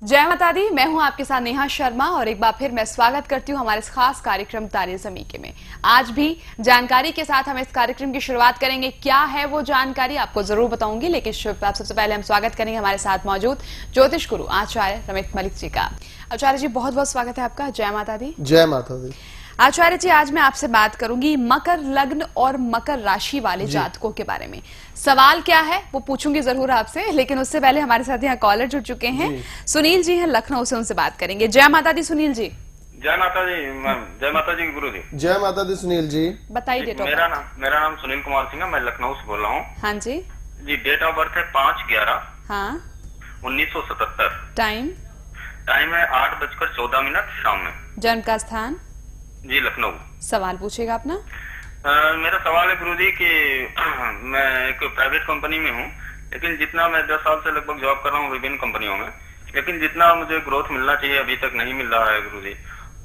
जय माता दी। मैं हूं आपके साथ नेहा शर्मा और एक बार फिर मैं स्वागत करती हूं हमारे इस खास कार्यक्रम तारे ज़मीं में। आज भी जानकारी के साथ हम इस कार्यक्रम की शुरुआत करेंगे। क्या है वो जानकारी आपको जरूर बताऊंगी, लेकिन सबसे पहले हम स्वागत करेंगे हमारे साथ मौजूद ज्योतिष गुरु आचार्य रमित मलिक जी का। आचार्य जी बहुत बहुत स्वागत है आपका। जय माता दी। जय माता दी। आचार्य जी आज मैं आपसे बात करूंगी मकर लग्न और मकर राशि वाले जातकों के बारे में। सवाल क्या है वो पूछूंगी जरूर आपसे, लेकिन उससे पहले हमारे साथ यहाँ कॉलर जुड़ चुके हैं। सुनील जी हैं लखनऊ से, उनसे बात करेंगे। जय माता दी सुनील जी। जय माता जी मैम। जय माता जी गुरु जी। जय माता दी सुनील जी। बताइए डेट ऑफ मेरा नाम सुनील कुमार सिंह है, मैं लखनऊ से बोल रहा हूँ। हाँ जी। जी डेट ऑफ बर्थ है 5/11 हाँ। 1977। टाइम है 8:14 शाम में। जन्म का स्थान जी लखनऊ। सवाल पूछेगा अपना। मेरा सवाल है गुरु जी कि मैं एक प्राइवेट कंपनी में हूँ, लेकिन जितना मैं 10 साल से लगभग जॉब कर रहा हूँ विभिन्न कंपनियों में, लेकिन जितना मुझे ग्रोथ मिलना चाहिए अभी तक नहीं मिल रहा है गुरु जी।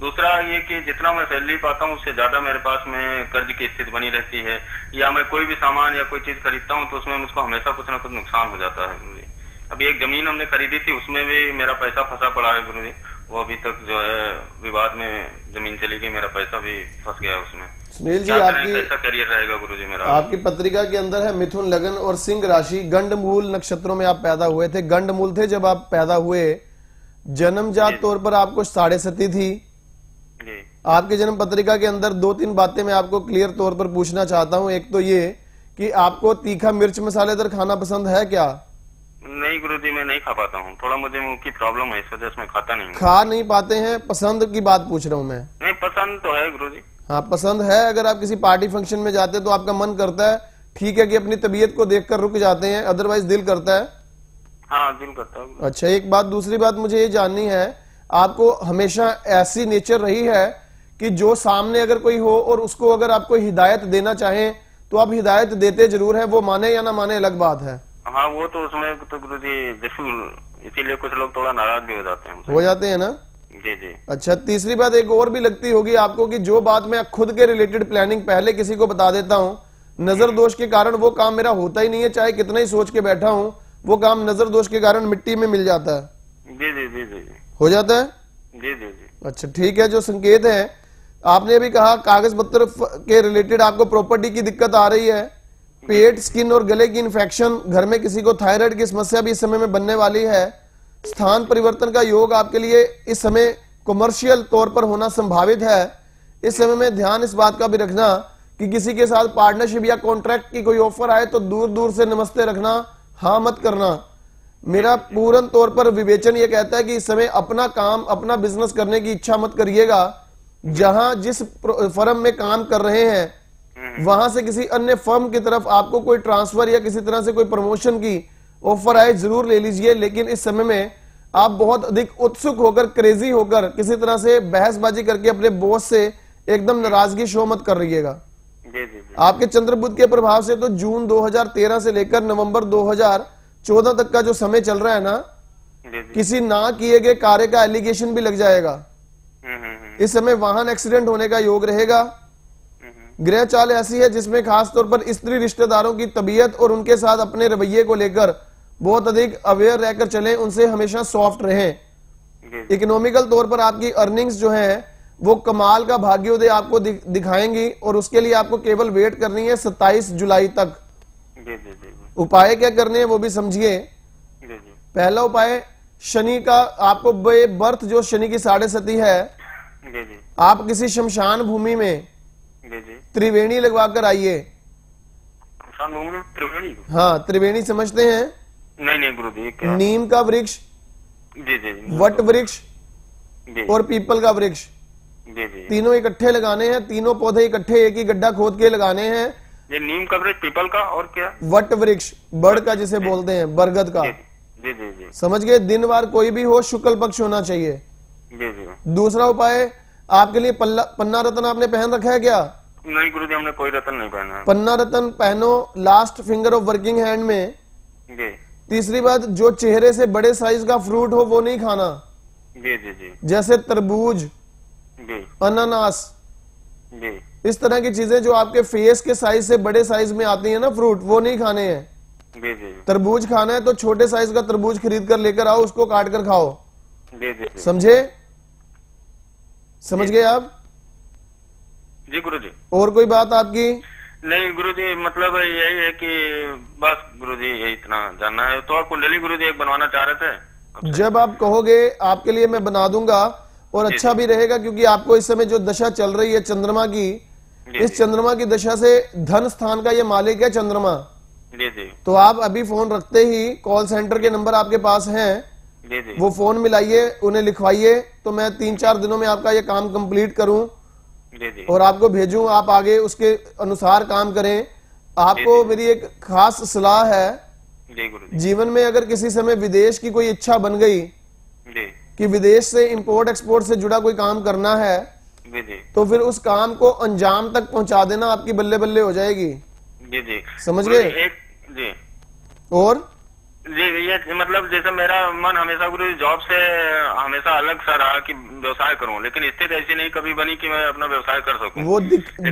दूसरा ये कि जितना मैं सैलरी पाता हूँ उससे ज्यादा मेरे पास में कर्ज की स्थिति बनी रहती है, या मैं कोई भी सामान या कोई चीज खरीदता हूँ तो उसमें मुझको हमेशा कुछ ना कुछ नुकसान हो जाता है गुरु जी। अभी एक जमीन हमने खरीदी थी, उसमें भी मेरा पैसा फंसा पड़ा है गुरु जी। वो अभी तक जो है विवाद में जमीन चली गई, मेरा पैसा भी फंस गया उसमें। सुनील जी कैसा करियर रहेगा गुरु जी मेरा? आपकी पत्रिका के अंदर है मिथुन लगन और सिंह राशि, गंडमूल नक्षत्रों में आप पैदा हुए थे। गंडमूल थे जब आप पैदा हुए। जन्मजात तौर पर आपको 7.5 थी। आपके जन्म पत्रिका के अंदर 2-3 बातें मैं आपको क्लियर तौर पर पूछना चाहता हूँ। एक तो ये कि आपको तीखा मिर्च मसालेदार खाना पसंद है क्या? नहीं गुरुजी, मैं नहीं खा पाता हूँ, थोड़ा मुझे मुंह की प्रॉब्लम है, इस वजह से मैं खाता नहीं हूँ। खा नहीं पाते हैं? पसंद की बात पूछ रहा हूँ मैं। नहीं पसंद तो है गुरुजी। हाँ पसंद है। अगर आप किसी पार्टी फंक्शन में जाते हैं तो आपका मन करता है, ठीक है, कि अपनी तबीयत को देखकर रुक जाते हैं, अदरवाइज दिल करता है? हाँ दिल करता है। अच्छा एक बात। दूसरी बात मुझे ये जाननी है, आपको हमेशा ऐसी नेचर रही है कि जो सामने अगर कोई हो और उसको अगर आपको हिदायत देना चाहे तो आप हिदायत देते जरूर है, वो माने या ना माने अलग बात है। हाँ वो तो उसमें तो गुरुजी इसीलिए कुछ लोग थोड़ा नाराज भी हो जाते हैं। हो जाते हैं ना? जी जी। अच्छा तीसरी बात एक और भी लगती होगी आपको कि जो बात मैं खुद के रिलेटेड प्लानिंग पहले किसी को बता देता हूँ, नजर दोष के कारण वो काम मेरा होता ही नहीं है, चाहे कितना ही सोच के बैठा हूँ, वो काम नजर दोष के कारण मिट्टी में मिल जाता है। जी जी जी जी। हो जाता है? जी जी जी। अच्छा ठीक है। जो संकेत है आपने अभी कहा कागज पत्र के रिलेटेड आपको प्रॉपर्टी की दिक्कत आ रही है, पेट, स्किन और गले की इन्फेक्शन, घर में किसी को थायराइड की समस्या भी इस समय में बनने वाली है। स्थान परिवर्तन का योग आपके लिए इस समय कमर्शियल तौर पर होना संभावित है। इस समय में ध्यान इस बात का भी रखना कि किसी के साथ पार्टनरशिप या कॉन्ट्रैक्ट की कोई ऑफर आए तो दूर दूर से नमस्ते रखना, हाँ मत करना। मेरा पूर्ण तौर पर विवेचन ये कहता है कि इस समय अपना काम, अपना बिजनेस करने की इच्छा मत करिएगा। जहां जिस फर्म में काम कर रहे हैं वहां से किसी अन्य फर्म की तरफ आपको कोई ट्रांसफर या किसी तरह से कोई प्रमोशन की ऑफर आए जरूर ले लीजिए, लेकिन इस समय में आप बहुत अधिक उत्सुक होकर, क्रेजी होकर किसी तरह से बहसबाजी करके अपने बॉस से एकदम नाराजगी शो मत कर रहिएगा। आपके चंद्रबुध के प्रभाव से तो जून 2013 से लेकर नवंबर 2014 तक का जो समय चल रहा है ना, किसी ना किए गए कार्य का एलिगेशन भी लग जाएगा। इस समय वाहन एक्सीडेंट होने का योग रहेगा। ग्रह चाल ऐसी है जिसमें खासतौर पर स्त्री रिश्तेदारों की तबीयत और उनके साथ अपने रवैये को लेकर बहुत अधिक अवेयर रहकर चलें, उनसे हमेशा सॉफ्ट रहें। इकोनॉमिकल तौर पर आपकी अर्निंग्स जो है वो कमाल का भाग्योदय आपको दिखाएंगी और उसके लिए आपको केवल वेट करनी है 27 जुलाई तक। उपाय क्या करने हैं वो भी समझिए। पहला उपाय शनि का, आपको बर्थ जो शनि की 7.5 है, आप किसी शमशान भूमि में त्रिवेणी लगवा कर आइए। हाँ त्रिवेणी समझते हैं? नहीं गुरुजी। नीम का वृक्ष, वट वृक्ष और पीपल का वृक्ष, तीनों इकट्ठे लगाने हैं। तीनों पौधे इकट्ठे एक ही गड्ढा खोद के लगाने हैं। ये नीम का वृक्ष, पीपल का और क्या? वट वृक्ष, बड़ का जिसे बोलते हैं, बरगद का। समझ गए? दिनवार कोई भी हो, शुक्ल पक्ष होना चाहिए। दूसरा उपाय आपके लिए पन्ना रत्न आपने पहन रखा है क्या? नहीं गुरुजी, हमने कोई रत्न नहीं पहना है। पन्ना रत्न पहनो last finger of working hand में। तीसरी बात, जो चेहरे से बड़े साइज का फ्रूट हो वो नहीं खाना। जैसे तरबूज, अनानास, इस तरह की चीजें जो आपके फेस के साइज से बड़े साइज में आती है ना फ्रूट, वो नहीं खाने हैं। तरबूज खाना है तो छोटे साइज का तरबूज खरीद कर लेकर आओ, उसको काट कर खाओ। जी जी जी। समझे? समझ गए आप? जी गुरुजी। और कोई बात आपकी? नहीं गुरुजी, मतलब यही है कि बस गुरुजी यही इतना जानना है। तो आप कुंडली गुरुजी एक बनवाना चाह रहे थे। जब आप कहोगे आपके लिए मैं बना दूंगा, और जी, अच्छा जी। भी रहेगा, क्योंकि आपको इस समय जो दशा चल रही है चंद्रमा की, जी, इस जी। चंद्रमा की दशा से धन स्थान का ये मालिक है चंद्रमा। जी जी तो आप अभी फोन रखते ही कॉल सेंटर के नंबर आपके पास हैं, जी जी वो फोन मिलाइए, उन्हें लिखवाइए, तो मैं 3-4 दिनों में आपका ये काम कंप्लीट करूं जी जी और आपको भेजूं। आप आगे उसके अनुसार काम करें। आपको जी। मेरी एक खास सलाह है, जी गुरुजी। जीवन में अगर किसी समय विदेश की कोई इच्छा बन गई जी कि विदेश से इंपोर्ट एक्सपोर्ट से जुड़ा कोई काम करना है, जी जी तो फिर उस काम को अंजाम तक पहुंचा देना आपकी बल्ले बल्ले हो जाएगी। जी जी। समझ गुरुजी, गए? एक जी और जी, ये मतलब जैसे मेरा मन हमेशा गुरु जॉब से हमेशा अलग सा रहा कि व्यवसाय करूं, लेकिन स्थिति ऐसी नहीं कभी बनी कि मैं अपना व्यवसाय कर सकूं। वो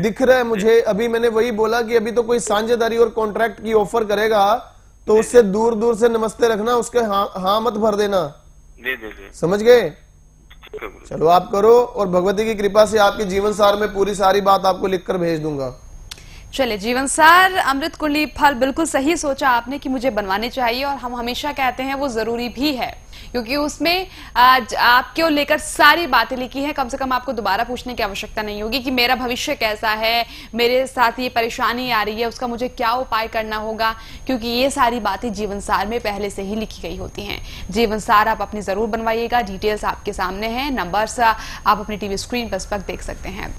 दिख रहा है मुझे। अभी मैंने वही बोला कि अभी तो कोई साझेदारी और कॉन्ट्रैक्ट की ऑफर करेगा, तो उससे दूर दूर से नमस्ते रखना, उसके हाँ मत भर देना। जी जी जी। समझ गए? ठीक है गुरु। चलो आप करो, और भगवती की कृपा से आपके जीवन सार में पूरी सारी बात आपको लिखकर भेज दूंगा। चलिए, जीवन सार अमृत कुंडली फल बिल्कुल सही सोचा आपने कि मुझे बनवाने चाहिए, और हम हमेशा कहते हैं वो जरूरी भी है, क्योंकि उसमें आपको लेकर सारी बातें लिखी हैं। कम से कम आपको दोबारा पूछने की आवश्यकता नहीं होगी कि मेरा भविष्य कैसा है, मेरे साथ ये परेशानी आ रही है, उसका मुझे क्या उपाय करना होगा, क्योंकि ये सारी बातें जीवन सार में पहले से ही लिखी गई होती हैं। जीवन सार आप अपनी जरूर बनवाइएगा। डिटेल्स आपके सामने हैं, नंबर्स आप अपनी टीवी स्क्रीन पर इस वक्त देख सकते हैं।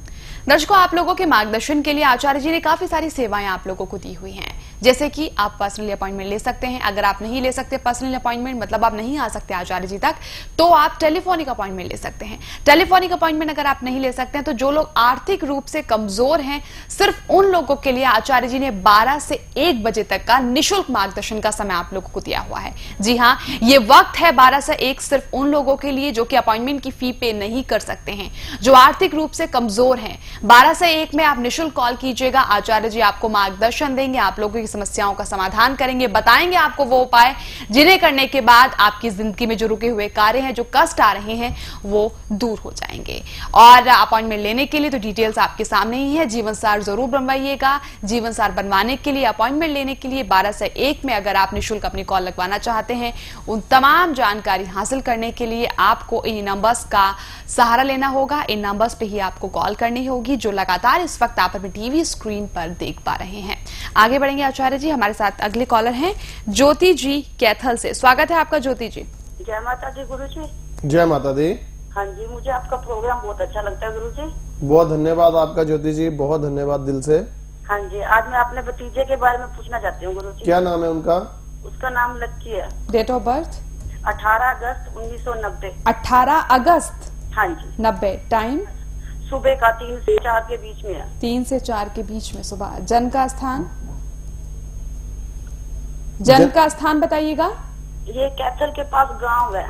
दर्शकों, आप लोगों के मार्गदर्शन के लिए आचार्य जी ने काफी सारी सेवाएं आप लोगों को दी हुई हैं, जैसे कि आप पर्सनली अपॉइंटमेंट ले सकते हैं। अगर आप नहीं ले सकते पर्सनल अपॉइंटमेंट, मतलब आप नहीं आ सकते आचार्य जी तक, तो आप टेलीफोनिक अपॉइंटमेंट ले सकते हैं। टेलीफोनिक अपॉइंटमेंट अगर आप नहीं ले सकते हैं, तो जो लोग आर्थिक रूप से कमजोर हैं, सिर्फ उन लोगों के लिए आचार्य जी ने 12 से 1 बजे तक का निःशुल्क मार्गदर्शन का समय आप लोगों को दिया हुआ है। जी हाँ, ये वक्त है 12 से 1 सिर्फ उन लोगों के लिए जो कि अपॉइंटमेंट की फी पे नहीं कर सकते हैं, जो आर्थिक रूप से कमजोर हैं। 12 से 1 में आप निःशुल्क कॉल कीजिएगा। आचार्य जी आपको मार्गदर्शन देंगे, आप लोगों की समस्याओं का समाधान करेंगे, बताएंगे आपको वो उपाय जिन्हें करने के बाद आपकी जिंदगी में जो रुके हुए कार्य हैं, जो कष्ट आ रहे हैं, वो दूर हो जाएंगे। और अपॉइंटमेंट लेने के लिए तो डिटेल्स आपके सामने ही है। जीवन सार जरूर बनवाइएगा। जीवन सार बनवाने के लिए, अपॉइंटमेंट लेने के लिए 12 से 1 में अगर आप निःशुल्क अपनी कॉल लगवाना चाहते हैं, उन तमाम जानकारी हासिल करने के लिए आपको इन नंबर्स का सहारा लेना होगा। इन नंबर्स पे ही आपको कॉल करनी होगी, जो लगातार इस वक्त आप अपनी टीवी स्क्रीन पर देख पा रहे हैं। आगे बढ़ेंगे आचार्य जी। हमारे साथ अगले कॉलर हैं ज्योति जी कैथल से। स्वागत है आपका ज्योति जी। जय माता दी गुरु जी। जय माता दी। हाँ जी, मुझे आपका प्रोग्राम बहुत अच्छा लगता है गुरु जी। बहुत धन्यवाद आपका ज्योति जी, बहुत धन्यवाद दिल से। हाँ जी, आज मैं अपने भतीजे के बारे में पूछना चाहती हूँ गुरु जी। क्या नाम है उनका? उसका नाम लक्की है। डेट ऑफ बर्थ 18 अगस्त 1990। 18 अगस्त हाँ जी। 90। टाइम सुबह का 3 से 4 के बीच में है। 3 से 4 के बीच में सुबह। जन्म का स्थान, जन्म का स्थान बताइएगा। ये कैथल के पास गांव है।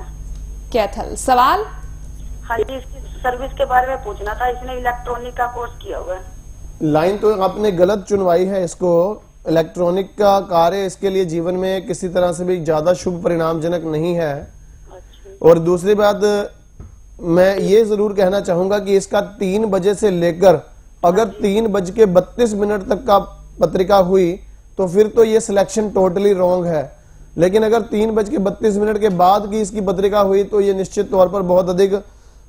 कैथल। सवाल? हाँ जी, इसकी सर्विस के बारे में पूछना था। इसने इलेक्ट्रॉनिक का कोर्स किया हुआ है। लाइन तो आपने गलत चुनवाई है। इसको इलेक्ट्रॉनिक का कार्य इसके लिए जीवन में किसी तरह से भी ज्यादा शुभ परिणामजनक नहीं है। अच्छा। और दूसरी बात, मैं ये जरूर कहना चाहूंगा कि इसका 3 बजे से लेकर अगर 3:32 तक का पत्रिका हुई तो फिर तो ये सिलेक्शन टोटली रॉन्ग है। लेकिन अगर 3:32 के बाद की इसकी पत्रिका हुई तो ये निश्चित तौर पर बहुत अधिक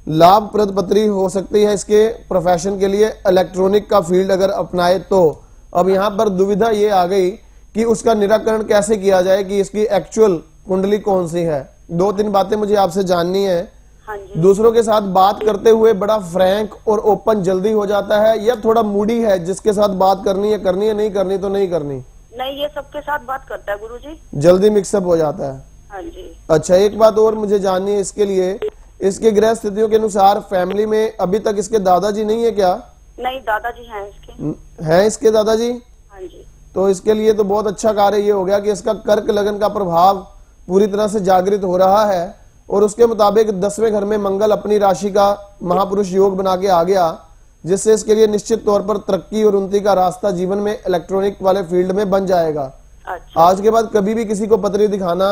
लाभप्रद पत्री हो सकती है इसके प्रोफेशन के लिए, इलेक्ट्रॉनिक का फील्ड अगर अपनाए तो। अब यहाँ पर दुविधा ये आ गई कि उसका निराकरण कैसे किया जाए, कि इसकी एक्चुअल कुंडली कौन सी है। 2-3 बातें मुझे आपसे जाननी है। हाँ जी। दूसरों के साथ बात करते हुए बड़ा फ्रैंक और ओपन जल्दी हो जाता है, या थोड़ा मूडी है, जिसके साथ बात करनी है, नहीं करनी तो नहीं करनी? नहीं, ये सबके साथ बात करता है गुरु जी। जल्दी मिक्सअप हो जाता है। हाँ जी। अच्छा, एक बात और मुझे जाननी है इसके लिए, इसके ग्रह स्थितियों के अनुसार फैमिली में अभी तक इसके दादाजी नहीं है क्या? नहीं, दादाजी हैं इसके। हैं इसके दादाजी? हाँ जी। तो इसके लिए तो बहुत अच्छा कार्य ये हो गया कि इसका कर्क लगन का प्रभाव पूरी तरह से जागृत हो रहा है, और उसके मुताबिक 10वें घर में मंगल अपनी राशि का महापुरुष योग बना के आ गया, जिससे इसके लिए निश्चित तौर पर तरक्की और उन्नति का रास्ता जीवन में इलेक्ट्रॉनिक वाले फील्ड में बन जाएगा। अच्छा। आज के बाद कभी भी किसी को पत्री दिखाना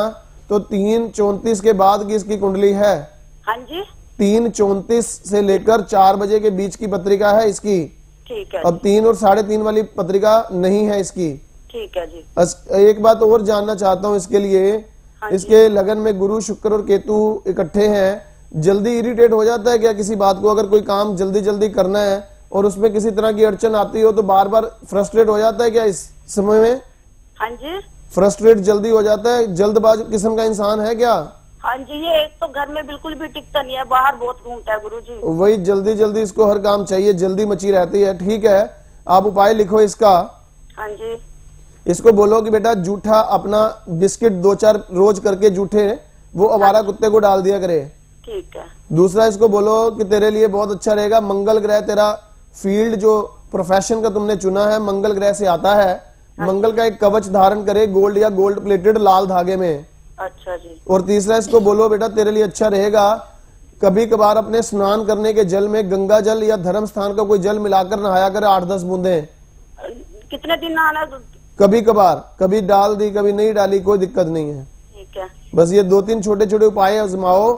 तो 3:34 के बाद की इसकी कुंडली है, हाँ जी 3:34 से लेकर 4 बजे के बीच की पत्रिका है इसकी। ठीक है। अब 3 और 3:30 वाली पत्रिका नहीं है इसकी। ठीक है जी। एक बात और जानना चाहता हूँ इसके लिए, इसके लगन में गुरु शुक्र और केतु इकट्ठे हैं, जल्दी इरिटेट हो जाता है क्या किसी बात को? अगर कोई काम जल्दी जल्दी करना है और उसमें किसी तरह की अड़चन आती हो तो बार बार फ्रस्ट्रेट हो जाता है क्या इस समय में? हाँ जी फ्रस्ट्रेट जल्दी हो जाता है, जल्दबाज किस्म का इंसान है क्या? हाँ जी, ये एक तो घर में बिल्कुल भी टिकता नहीं है, बाहर बहुत घूमता है गुरुजी। वही जल्दी जल्दी इसको हर काम चाहिए, जल्दी मची रहती है। ठीक है, आप उपाय लिखो इसका। हाँ जी। इसको बोलो कि बेटा जूठा अपना बिस्किट 2-4 रोज करके जूठे वो आवारा कुत्ते को डाल दिया करे। ठीक है। दूसरा इसको बोलो कि तेरे लिए बहुत अच्छा रहेगा, मंगल ग्रह तेरा फील्ड जो प्रोफेशन का तुमने चुना है मंगल ग्रह से आता है, मंगल का एक कवच धारण करे गोल्ड या गोल्ड प्लेटेड लाल धागे में। अच्छा जी। और तीसरा इसको बोलो बेटा तेरे लिए अच्छा रहेगा कभी कभार अपने स्नान करने के जल में गंगा जल या धर्म स्थान का कोई जल मिलाकर नहाया कर 8-10 बूंदे। कितने दिन नहाना? कभी कभार, कभी डाल दी कभी नहीं डाली, कोई दिक्कत नहीं है। ठीक है। बस ये 2-3 छोटे छोटे उपाय आजमाओ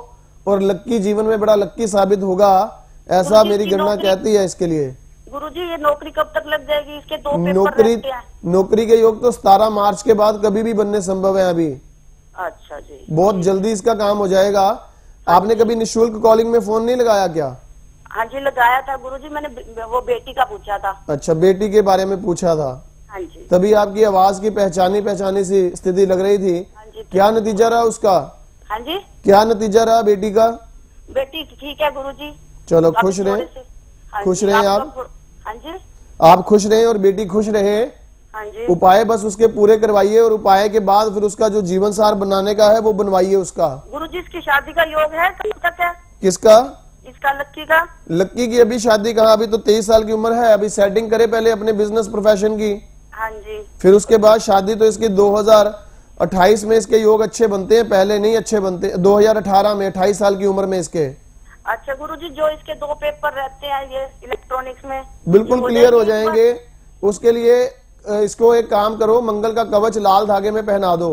और लक्की जीवन में बड़ा लक्की साबित होगा, ऐसा मेरी गणना कहती है इसके लिए। गुरुजी ये नौकरी कब तक लग जाएगी? इसके 2 पेपर रहते हैं। नौकरी के योग तो 17 मार्च के बाद कभी भी बनने संभव है अभी। अच्छा जी। बहुत जल्दी इसका काम हो जाएगा। आपने कभी निशुल्क कॉलिंग में फोन नहीं लगाया क्या? हाँ जी लगाया था गुरुजी, मैंने वो बेटी का पूछा था। अच्छा, बेटी के बारे में पूछा था। हाँ जी। तभी आपकी आवाज की पहचानी सी स्थिति लग रही थी। हाँ जी। क्या नतीजा रहा उसका? हाँ जी। क्या नतीजा रहा बेटी का? बेटी ठीक है गुरुजी। चलो खुश रहे, खुश रहे आप। हाँ जी। आप खुश रहे और बेटी खुश रहे। हाँ जी। उपाय बस उसके पूरे करवाइए और उपाय के बाद फिर उसका जो जीवन सार बनाने का है वो बनवाइए उसका। गुरुजी इसकी शादी का योग है कब तक है? किसका? इसका लक्की का। लक्की की अभी शादी कहाँ, अभी तो 23 साल की उम्र है। अभी सेटिंग करे पहले अपने बिजनेस प्रोफेशन की, हाँ जी। फिर उसके बाद शादी। तो इसकी 2028 में इसके योग अच्छे बनते हैं, पहले नहीं अच्छे बनते। 2018 में 28 साल की उम्र में इसके। अच्छा गुरुजी जो इसके 2 पेपर रहते हैं ये इलेक्ट्रॉनिक्स में बिल्कुल क्लियर हो जाएंगे। उसके लिए इसको एक काम करो, मंगल का कवच लाल धागे में पहना दो।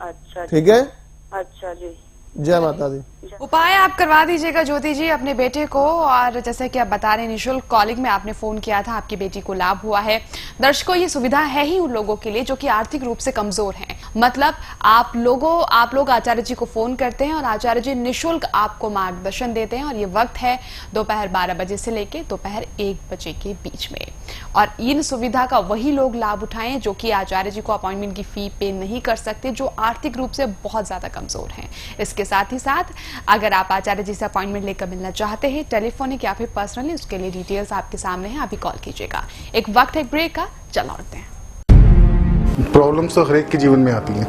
अच्छा ठीक है। अच्छा जी। जय माता दी। उपाय आप करवा दीजिएगा ज्योति जी अपने बेटे को। और जैसे कि आप बता रहे हैं निशुल्क कॉलिंग में आपने फोन किया था, आपकी बेटी को लाभ हुआ है। दर्शकों ये सुविधा है ही उन लोगों के लिए जो कि आर्थिक रूप से कमजोर हैं। मतलब आप लोग आचार्य जी को फोन करते हैं और आचार्य जी निशुल्क आपको मार्गदर्शन देते हैं। और ये वक्त है दोपहर 12 बजे से लेकर दोपहर 1 बजे के बीच में। और इन सुविधा का वही लोग लाभ उठाएं जो कि आचार्य जी को अपॉइंटमेंट की फी पे नहीं कर सकते, जो आर्थिक रूप से बहुत ज्यादा कमजोर हैं। इसके साथ ही साथ अगर आप आचार्य जी से अपॉइंटमेंट लेकर मिलना चाहते हैं टेलीफोनिक या फिर पर्सनली, उसके लिए डिटेल्स आपके सामने है, अभी कॉल कीजिएगा। एक वक्त है ब्रेक का, चलो लौटते हैं। प्रॉब्लम्स तो हर एक के जीवन में आती हैं,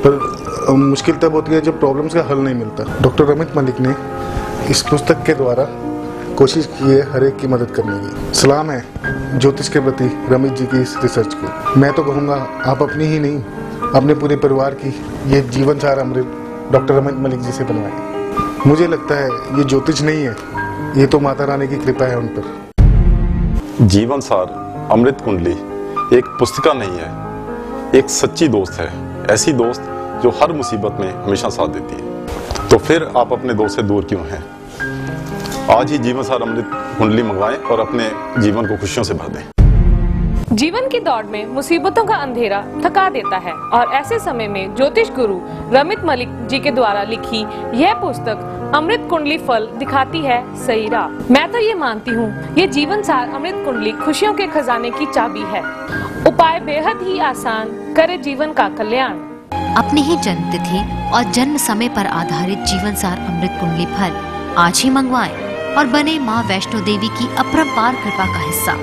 पर मुश्किल तब होती है जब प्रॉब्लम्स का हल नहीं मिलता। डॉक्टर रमित मलिक ने इस पुस्तक के द्वारा कोशिश की है हर एक की मदद करने की। सलाम है ज्योतिष के प्रति रमित जी की इस रिसर्च को। मैं तो कहूँगा आप अपनी ही नहीं अपने पूरे परिवार की ये जीवन सार अमृत डॉक्टर रमित मलिक जी से बनवाएं। मुझे लगता है ये ज्योतिष नहीं है, ये तो माता रानी की कृपा है उन पर। जीवन सार अमृत कुंडली एक पुस्तिका नहीं है, एक सच्ची दोस्त है। ऐसी दोस्त जो हर मुसीबत में हमेशा साथ देती है। तो फिर आप अपने दोस्त से दूर क्यों हैं? आज ही जीवन सार अमृत कुंडली मंगवाएं और अपने जीवन को खुशियों से भर दें। जीवन की दौड़ में मुसीबतों का अंधेरा थका देता है और ऐसे समय में ज्योतिष गुरु रमित मलिक जी के द्वारा लिखी यह पुस्तक अमृत कुंडली फल दिखाती है सही राह। मैं तो ये मानती हूँ ये जीवन सार अमृत कुंडली खुशियों के खजाने की चाबी है। उपाय बेहद ही आसान, करे जीवन का कल्याण। अपनी ही जन्म तिथि और जन्म समय पर आधारित जीवन सार अमृत कुंडली फल आज ही मंगवाएं और बने माँ वैष्णो देवी की अपरंपार कृपा का हिस्सा।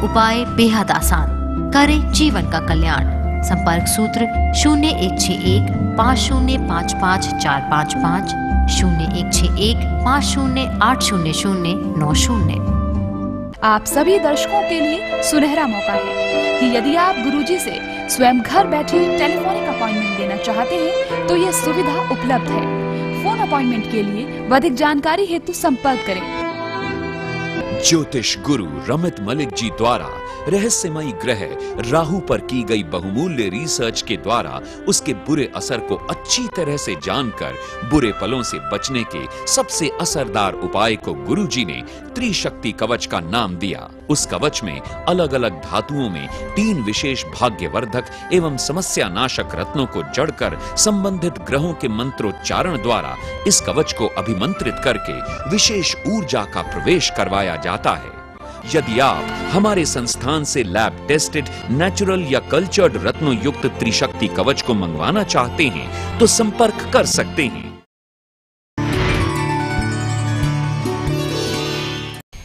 उपाय बेहद आसान, करें जीवन का कल्याण। संपर्क सूत्र 0161 5055 455 0161 508009 90। आप सभी दर्शकों के लिए सुनहरा मौका है कि यदि आप गुरुजी से स्वयं घर बैठे टेलीफोनिक अपॉइंटमेंट लेना चाहते हैं तो ये सुविधा उपलब्ध है। फोन अपॉइंटमेंट के लिए व अधिक जानकारी हेतु संपर्क करें ज्योतिष गुरु रमित मलिक जी द्वारा रहस्यमयी ग्रह राहु पर की गई बहुमूल्य रिसर्च के द्वारा उसके बुरे असर को अच्छी तरह से जानकर बुरे फलों से बचने के सबसे असरदार उपाय को गुरु जी ने त्रिशक्ति कवच का नाम दिया। उस कवच में अलग अलग धातुओं में 3 विशेष भाग्यवर्धक एवं समस्या नाशक रत्नों को जड़कर संबंधित ग्रहों के मंत्रोच्चारण द्वारा इस कवच को अभिमंत्रित करके विशेष ऊर्जा का प्रवेश करवाया जाता है। यदि आप हमारे संस्थान से लैब टेस्टेड नेचुरल या कल्चर्ड रत्नों युक्त त्रिशक्ति कवच को मंगवाना चाहते हैं तो संपर्क कर सकते हैं।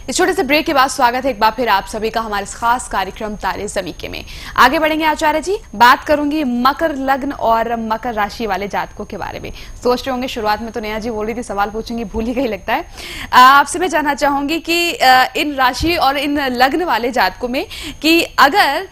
इस छोटे से ब्रेक के बाद स्वागत है एक बार फिर आप सभी का हमारे इस खास कार्यक्रम तारे ज़मीके में। आगे बढ़ेंगे आचार्य जी, बात करूंगी मकर लग्न और मकर राशि वाले जातकों के बारे में। सोच रहे होंगे शुरुआत में तो नेहा जी बोल रही थी सवाल पूछूंगी, भूल ही गई लगता है। आपसे मैं जानना चाहूंगी कि इन राशि और इन लग्न वाले जातकों में कि अगर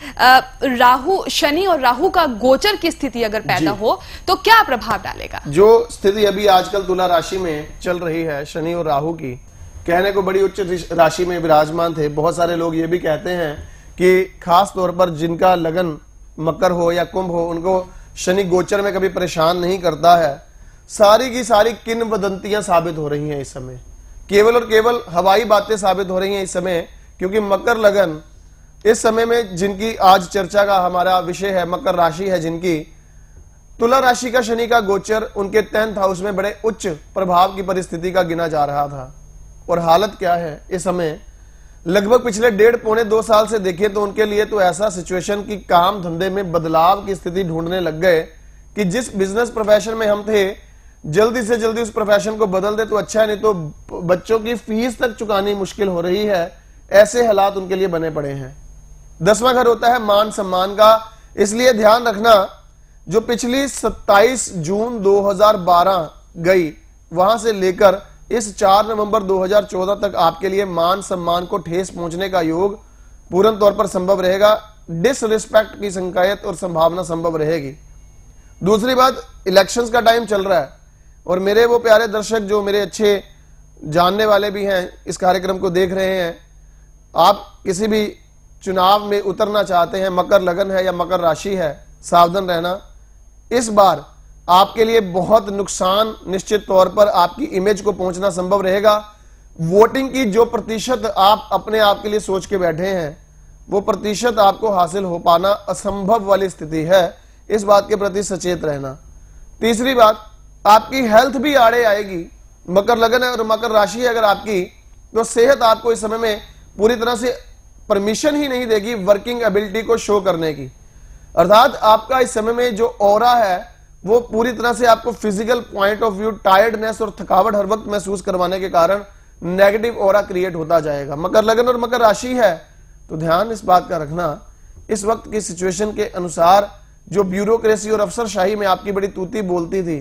राहु, शनि और राहु का गोचर की स्थिति अगर पैदा हो तो क्या प्रभाव डालेगा? जो स्थिति अभी आजकल तुला राशि में चल रही है, शनि और राहु की, कहने को बड़ी उच्च राशि में विराजमान थे। बहुत सारे लोग ये भी कहते हैं कि खास तौर पर जिनका लगन मकर हो या कुंभ हो, उनको शनि गोचर में कभी परेशान नहीं करता है। सारी की सारी किंवदंतियां साबित हो रही हैं इस समय, केवल और केवल हवाई बातें साबित हो रही हैं इस समय, क्योंकि मकर लगन इस समय में जिनकी आज चर्चा का हमारा विषय है, मकर राशि है जिनकी, तुला राशि का शनि का गोचर उनके 10th हाउस में बड़े उच्च प्रभाव की परिस्थिति का गिना जा रहा था। और हालत क्या है इस समय, लगभग पिछले 1.5-2 साल से देखें तो उनके लिए तो ऐसा सिचुएशन की काम धंधे में बदलाव की स्थिति ढूंढने लग गए कि जिस बिजनेस प्रोफेशन में हम थे जल्दी से जल्दी उस प्रोफेशन को बदल दे तो अच्छा है, नहीं तो बच्चों की फीस तक चुकानी मुश्किल हो रही है। ऐसे हालात उनके लिए बने पड़े हैं। 10वां घर होता है मान सम्मान का, इसलिए ध्यान रखना जो पिछली 27 जून 2012 गई वहां से लेकर इस 4 नवंबर 2014 तक आपके लिए मान सम्मान को ठेस पहुंचने का योग पूर्ण तौर पर संभव रहेगा। डिसरिस्पेक्ट की संकायत और संभावना संभव रहेगी। दूसरी बात, इलेक्शंस का टाइम चल रहा है और मेरे वो प्यारे दर्शक जो मेरे अच्छे जानने वाले भी हैं, इस कार्यक्रम को देख रहे हैं, आप किसी भी चुनाव में उतरना चाहते हैं, मकर लगन है या मकर राशि है, सावधान रहना। इस बार आपके लिए बहुत नुकसान निश्चित तौर पर आपकी इमेज को पहुंचना संभव रहेगा। वोटिंग की जो प्रतिशत आप अपने आप के लिए सोच के बैठे हैं वो प्रतिशत आपको हासिल हो पाना असंभव वाली स्थिति है। इस बात के प्रति सचेत रहना। तीसरी बात, आपकी हेल्थ भी आड़े आएगी। मकर लगन है और मकर राशि है अगर आपकी, तो सेहत आपको इस समय में पूरी तरह से परमिशन ही नहीं देगी वर्किंग एबिलिटी को शो करने की। अर्थात आपका इस समय में जो ऑरा है वो पूरी तरह से आपको physical point of view tiredness और थकावट हर वक्त महसूस करवाने के कारण नेगेटिव ऑरा क्रिएट होता जाएगा। मकर लगन और मकर राशि है तो ध्यान इस बात का रखना, इस वक्त की सिचुएशन के अनुसार जो ब्यूरोक्रेसी और अफसरशाही में आपकी बड़ी तूती बोलती थी,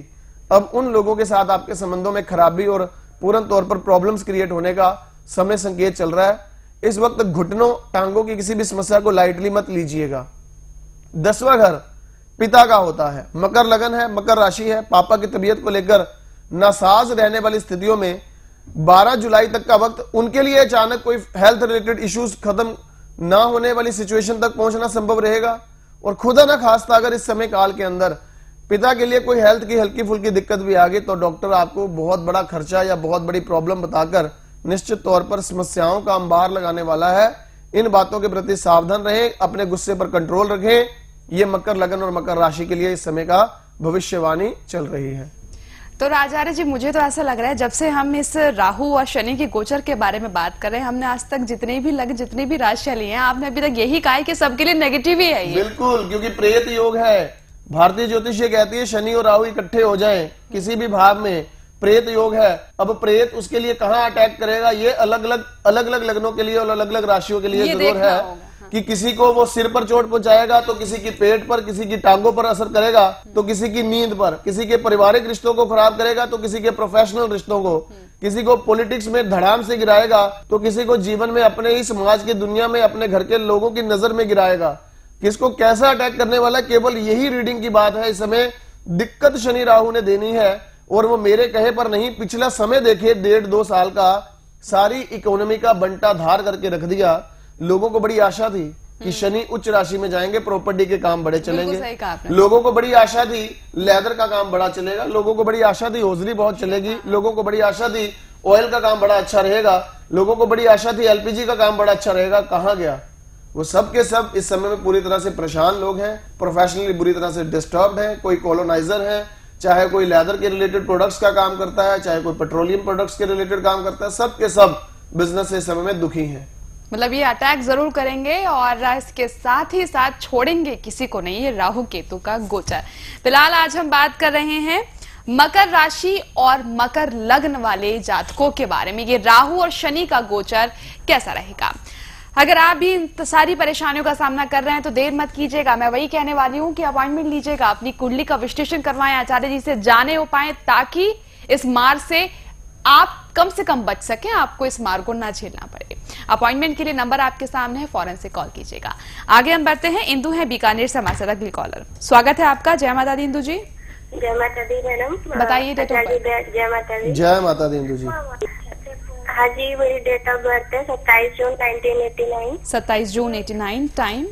अब उन लोगों के साथ आपके संबंधों में खराबी और पूर्ण तौर पर प्रॉब्लम्स क्रिएट होने का समय संकेत चल रहा है। इस वक्त घुटनों टांगों की किसी भी समस्या को लाइटली मत लीजिएगा। 10वां घर पिता का होता है, मकर लगन है, मकर राशि है, पापा की तबीयत को लेकर नासाज रहने वाली स्थितियों में 12 जुलाई तक का वक्त उनके लिए अचानक कोई हेल्थ रिलेटेड इश्यूज खत्म ना होने वाली सिचुएशन तक पहुंचना संभव रहेगा। और खुदा ना खास्ता अगर इस समय काल के अंदर पिता के लिए कोई हेल्थ की हल्की फुल्की दिक्कत भी आ गई तो डॉक्टर आपको बहुत बड़ा खर्चा या बहुत बड़ी प्रॉब्लम बताकर निश्चित तौर पर समस्याओं का अंबार लगाने वाला है। इन बातों के प्रति सावधान रहें, अपने गुस्से पर कंट्रोल रखें। ये मकर लगन और मकर राशि के लिए इस समय का भविष्यवाणी चल रही है। तो आचार्य जी, मुझे तो ऐसा लग रहा है जब से हम इस राहु और शनि के गोचर के बारे में बात कर रहे हैं, हमने आज तक जितने भी लग्न, जितनी भी राशियां ली हैं, आपने अभी तक यही कहा है कि सबके लिए नेगेटिव ही है ये। बिल्कुल, क्योंकि प्रेत योग है। भारतीय ज्योतिष ये कहती है शनि और राहु इकट्ठे हो जाएं किसी भी भाव में, प्रेत योग है। अब प्रेत उसके लिए कहाँ अटैक करेगा ये अलग अलग लग्नों के लिए और अलग अलग राशियों के लिए जरूर है कि किसी को वो सिर पर चोट पहुंचाएगा तो किसी की पेट पर, किसी की टांगों पर असर करेगा तो किसी की नींद पर, किसी के पारिवारिक रिश्तों को खराब करेगा तो किसी के प्रोफेशनल रिश्तों को, किसी को पॉलिटिक्स में धड़ाम से गिराएगा तो किसी को जीवन में अपने ही समाज की दुनिया में अपने घर के लोगों की नजर में गिराएगा। किसको कैसा अटैक करने वाला, केवल यही रीडिंग की बात है। इस समय दिक्कत शनि राहु ने देनी है और वो मेरे कहे पर नहीं, पिछला समय देखिए 1.5-2 साल का सारी इकोनॉमी का बंटा धार करके रख दिया। लोगों को बड़ी आशा थी कि शनि उच्च राशि में जाएंगे, प्रॉपर्टी के काम बड़े चलेंगे। लोगों को बड़ी आशा थी लेदर का काम बड़ा चलेगा, लोगों को बड़ी आशा थी हौजरी बहुत चलेगी, लोगों को बड़ी आशा थी ऑयल का काम बड़ा अच्छा रहेगा, लोगों को बड़ी आशा थी एलपीजी का काम बड़ा अच्छा रहेगा। कहां गया वो? सब के सब इस समय में पूरी तरह से परेशान लोग हैं, प्रोफेशनली बुरी तरह से डिस्टर्ब्ड हैं। कोई कॉलोनाइजर है, चाहे कोई लेदर के रिलेटेड प्रोडक्ट्स का काम करता है, चाहे कोई पेट्रोलियम प्रोडक्ट्स के रिलेटेड काम करता है, सब के सब बिजनेस इस समय में दुखी हैं। मतलब ये अटैक जरूर करेंगे और इसके साथ ही साथ छोड़ेंगे किसी को नहीं, ये राहु केतु का गोचर। फिलहाल आज हम बात कर रहे हैं मकर राशि और मकर लग्न वाले जातकों के बारे में। ये राहु और शनि का गोचर कैसा रहेगा? अगर आप भी इन सारी परेशानियों का सामना कर रहे हैं तो देर मत कीजिएगा। मैं वही कहने वाली हूं कि अपॉइंटमेंट लीजिएगा, अपनी कुंडली का विश्लेषण करवाएं आचार्य जी से, जाने उपाय, ताकि इस मार से आप कम से कम बच सकें, आपको इस मार को ना झेलना पड़े। अपॉइंटमेंट के लिए नंबर आपके सामने है, फौरन से कॉल कीजिएगा। आगे हम बढ़ते हैं। इंदु है बीकानेर से हमारे साथ अगली कॉलर। स्वागत है आपका। जय माता दी इंदु जी। जय माता दी मैडम। बताइए डेट ऑफ बर्थ। जय माता दी। जय माता दी इंदु जी। हाँ जी, मेरी डेट ऑफ बर्थ है 27 जून 1989। 27 जून 89। टाइम